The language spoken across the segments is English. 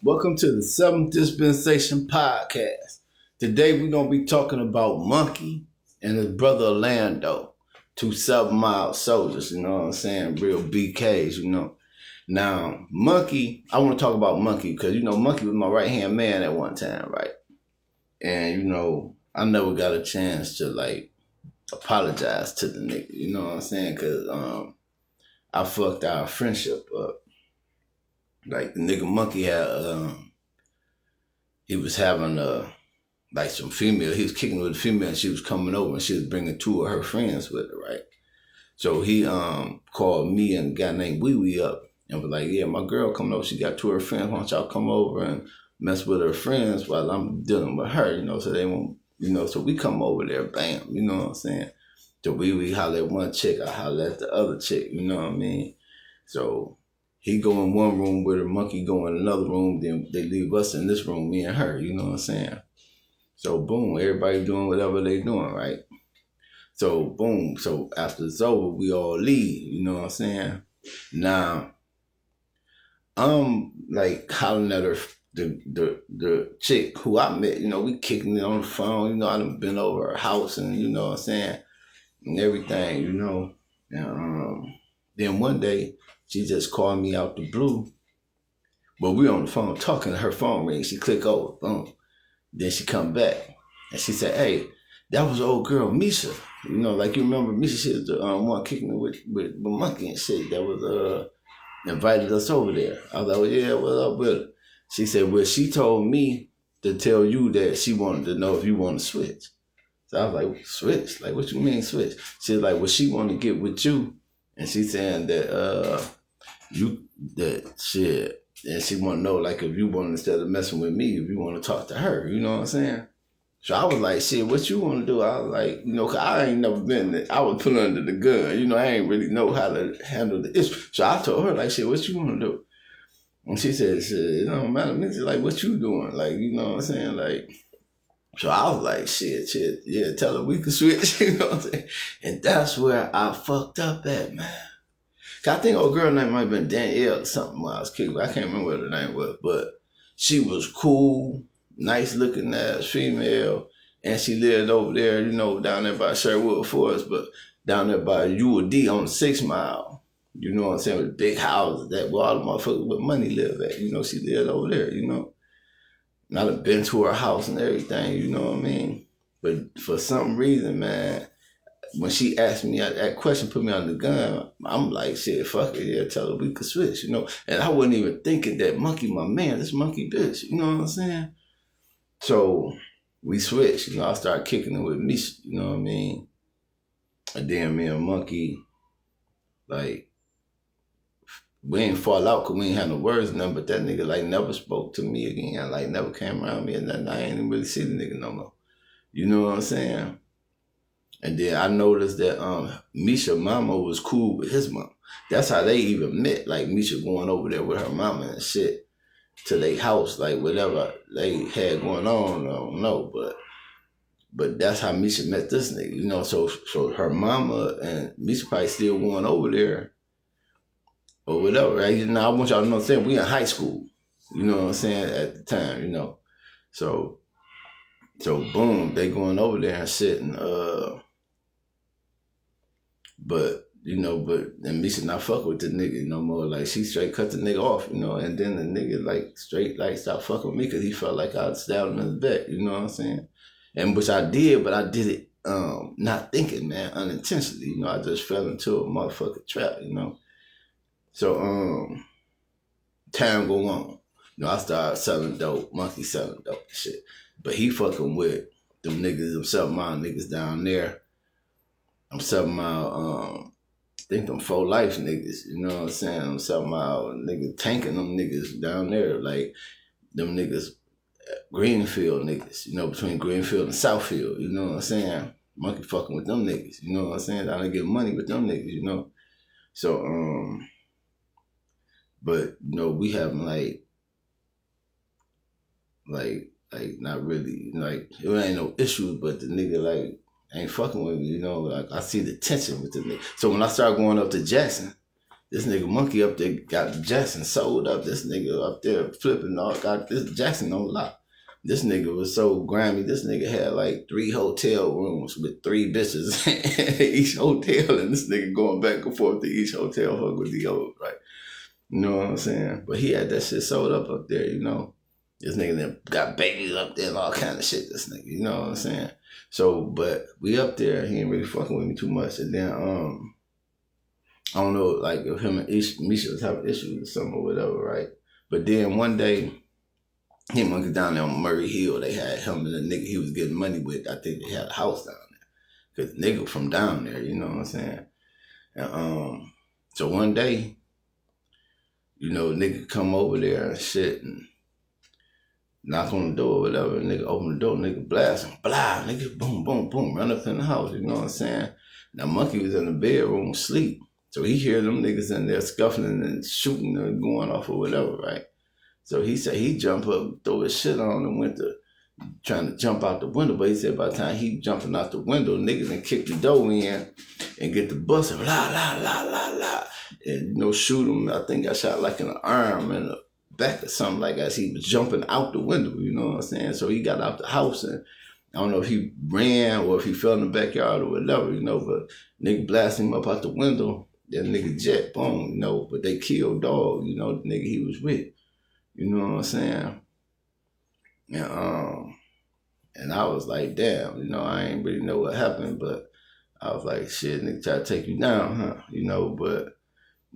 Welcome to the Seventh Dispensation Podcast. Today we're going to be talking about Monkey and his brother Orlando, two 7 Mile soldiers, you know what I'm saying? Real BKs, you know. Now, Monkey, I want to talk about Monkey because, Monkey was my right-hand man at one time, right? And, I never got a chance to, apologize to the nigga, you know what I'm saying? Because I fucked our friendship up. Like, the nigga Monkey had, he was having, some female, he was kicking with a female and she was coming over and she was bringing two of her friends with her, right? So he called me and a guy named Wee Wee up and was like, yeah, my girl coming over, she got two of her friends, why don't y'all come over and mess with her friends while I'm dealing with her, so they won't, so we come over there, bam, you know what I'm saying? So we holler at one chick, I holler at the other chick, you know what I mean? So he go in one room with her, Monkey go in another room, then they leave us in this room, me and her, you know what I'm saying? So boom, everybody doing whatever they doing, right? So boom, so after it's over, we all leave, you know what I'm saying? Now, I'm like hollering at her, the chick who I met, we kicking it on the phone, I done been over her house and you know what I'm saying, and everything, And then one day, she just called me out the blue. But we on the phone talking, her phone rings, she click over, boom. Then she come back and she said, hey, that was old girl Misha. You remember Misha, she was the one kicking it with Monkey and shit that was invited us over there. I was like, oh, yeah, what's up with her? She said, well, she told me to tell you that she wanted to know if you want to switch. So I was like, switch? Like, what you mean switch? She was like, well, she want to get with you. And she saying that shit. And she want to know, like, if you want, instead of messing with me, if you want to talk to her, you know what I'm saying? So I was like, shit, what you want to do? I was like, cause I ain't never been there. I was put under the gun. I ain't really know how to handle the issue. So I told her, like, shit, what you want to do? And she said, shit, it don't matter. She's like, what you doing? Like, you know what I'm saying? Like, so I was like, shit, yeah, tell her we can switch, you know what I'm saying? And that's where I fucked up at, man. I think old girl name might have been Danielle or something when I was kicking. I can't remember what her name was, but she was cool, nice looking ass female, and she lived over there, down there by Sherwood Forest, but down there by U.D. on the 6 Mile. You know what I'm saying? With big houses that where all the motherfuckers with money live at. She lived over there, And I done been to her house and everything, you know what I mean? But for some reason, man, when she asked me that question, put me on the gun, I'm like, shit, fuck it, yeah, tell her we could switch, And I wasn't even thinking that Monkey, my man, this Monkey bitch, you know what I'm saying? So we switched, I started kicking it with me, you know what I mean? And then me and Monkey, like, we ain't fall out because we ain't had no words or nothing, but that nigga, like, never spoke to me again, like, never came around me and nothing. I ain't even really see the nigga no more. You know what I'm saying? And then I noticed that Misha mama was cool with his mom. That's how they even met. Like Misha going over there with her mama and shit to their house, like whatever they had going on, I don't know. But that's how Misha met this nigga, So her mama and Misha probably still going over there or whatever, right? I want y'all to know what I'm saying. We in high school, you know what I'm saying, at the time, So boom, they going over there and shit and and Misha not fuck with the nigga no more. Like, she straight cut the nigga off, and then the nigga, like, straight, like, stopped fucking with me because he felt like I'd stabbed him in the back, you know what I'm saying? And which I did, but I did it not thinking, man, unintentionally, I just fell into a motherfucking trap, So, time go on. I started selling dope, Monkey selling dope and shit. But he fucking with them niggas, them 7 Mile niggas down there. I'm 7 Mile, I think them 4Life niggas, you know what I'm saying? Them 7 Mile niggas tanking them niggas down there, like them niggas, Greenfield niggas, between Greenfield and Southfield, you know what I'm saying? Monkey fucking with them niggas, you know what I'm saying? I done get money with them niggas, So, but, we having like, not really, like, it ain't no issues, but the nigga, like, ain't fucking with me, like, I see the tension with the nigga. So when I started going up to Jackson, This nigga Monkey up there got Jackson sold up. This nigga up there flipping all, got this Jackson on lock. This nigga was so grimy. This nigga had like 3 hotel rooms with 3 bitches in each hotel, and this nigga going back and forth to each hotel fuck with the old, right? You know what I'm saying? But he had that shit sold up there, you know. This nigga then got babies up there and all kind of shit, this nigga, you know what I'm saying? So, but we up there, he ain't really fucking with me too much. And then, I don't know, like, if him and Misha was having issues or something or whatever, right? But then one day, he went down there on Murray Hill. They had him and the nigga he was getting money with. I think they had a house down there. Because the nigga from down there, you know what I'm saying? And, so one day, you know, nigga come over there and shit and knock on the door or whatever. Nigga open the door, nigga blast him. Blah, nigga, boom, boom, boom. Run up in the house, you know what I'm saying? Now, Monkey was in the bedroom asleep. So he hear them niggas in there scuffling and shooting and going off or whatever, right? So he said he jumped up, throw his shit on and went to trying to jump out the window. But he said by the time he jumping out the window, niggas and kick the door in and get the bus and la, la, la, la, la. And, you know, shoot him. I think I shot like in the arm and the back or something like that. He was jumping out the window, you know what I'm saying? So he got out the house and I don't know if he ran or if he fell in the backyard or whatever, you know, but nigga blasted him up out the window. That nigga jet, boom, you know, but they killed dog, you know, the nigga he was with. You know what I'm saying? And I was like, damn, you know, I ain't really know what happened, but I was like, shit, nigga try to take you down, huh? You know, but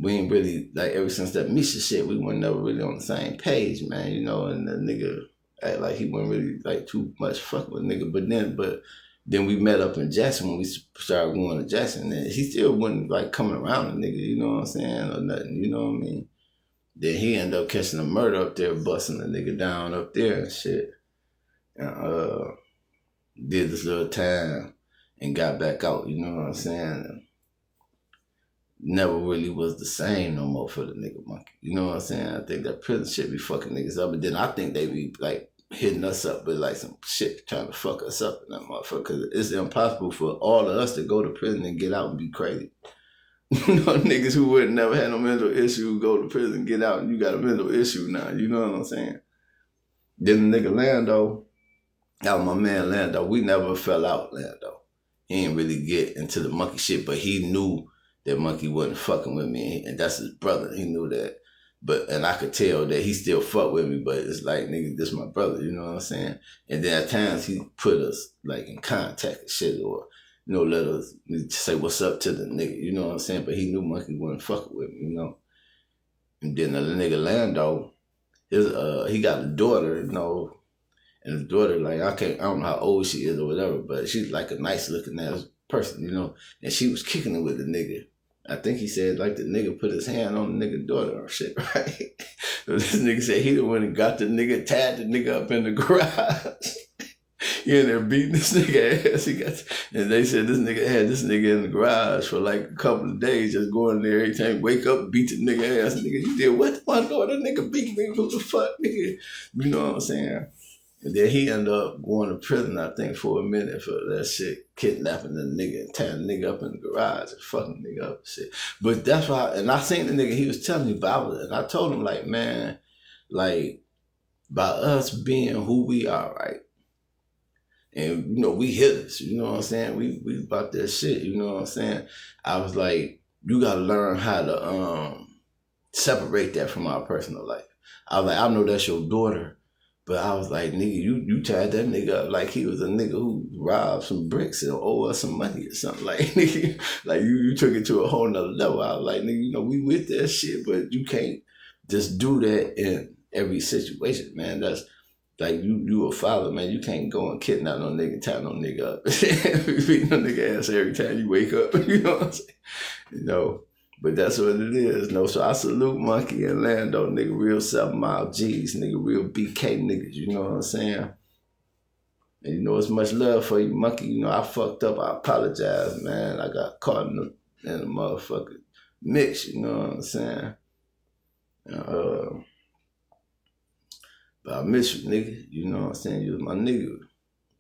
we ain't really, like, ever since that Misha shit, we weren't never really on the same page, man, you know, and the nigga act like he wasn't really, like, too much fuck with nigga, but then we met up in Jackson when we started going to Jackson, and he still wasn't, like, coming around the nigga, you know what I'm saying, or nothing, you know what I mean? Then he ended up catching a murder up there, busting the nigga down up there and shit. And did this little time and got back out, you know what I'm saying? And never really was the same no more for the nigga Monkey. You know what I'm saying? I think that prison shit be fucking niggas up. And then I think they be like hitting us up with like some shit trying to fuck us up in that motherfucker. Cause it's impossible for all of us to go to prison and get out and be crazy. You know, niggas who would never had no mental issue go to prison, get out, and you got a mental issue now. You know what I'm saying? Then the nigga Lando, that was my man Lando. We never fell out, Lando. He didn't really get into the Monkey shit, but he knew that Monkey wasn't fucking with me, and that's his brother. He knew that. And I could tell that he still fuck with me, but it's like, nigga, this my brother, you know what I'm saying? And then at times he put us like in contact and shit, or you know, let us say what's up to the nigga, you know what I'm saying? But he knew Monkey wasn't fucking with me, you know? And then the nigga Lando, he got a daughter, you know, and his daughter, like, I don't know how old she is or whatever, but she's like a nice looking ass person, you know? And she was kicking it with the nigga. I think he said, like, the nigga put his hand on the nigga's daughter or shit, right? So this nigga said he the one that got the nigga, tied the nigga up in the garage. He in there beating this nigga ass. And they said this nigga had this nigga in the garage for like a couple of days, just going there every time, wake up, beat the nigga ass. Nigga, you did what? My daughter, nigga beat me. Who the fuck, nigga? You know what I'm saying? And then he ended up going to prison, I think, for a minute for that shit, kidnapping the nigga and tying the nigga up in the garage and fucking the nigga up and shit. But that's why, and I seen the nigga, he was telling me about it, and I told him, like, man, like, by us being who we are, right? And, you know, we hitters, you know what I'm saying? We about that shit, you know what I'm saying? I was like, you gotta learn how to separate that from our personal life. I was like, I know that's your daughter, but I was like, nigga, you tied that nigga up like he was a nigga who robbed some bricks and owe us some money or something. Like, nigga, like you took it to a whole nother level. I was like, nigga, you know, we with that shit, but you can't just do that in every situation, man. That's like you a father, man. You can't go and kidnap no nigga, tie no nigga up. Beat no nigga ass every time you wake up. You know what I'm saying? You know, but that's what it is. No, so I salute Monkey and Lando, nigga, real 7 Mile G's, nigga, real BK niggas. You know what I'm saying? And you know, it's much love for you, Monkey. You know, I fucked up. I apologize, man. I got caught in the motherfucking mix. You know what I'm saying? But I miss you, nigga. You know what I'm saying? You was my nigga.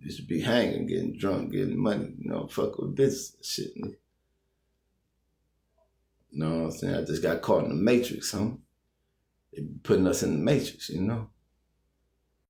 Used to be hanging, getting drunk, getting money, you know, fuck with business and shit, nigga. You know what I'm saying? I just got caught in the matrix, huh? They putting us in the matrix, you know?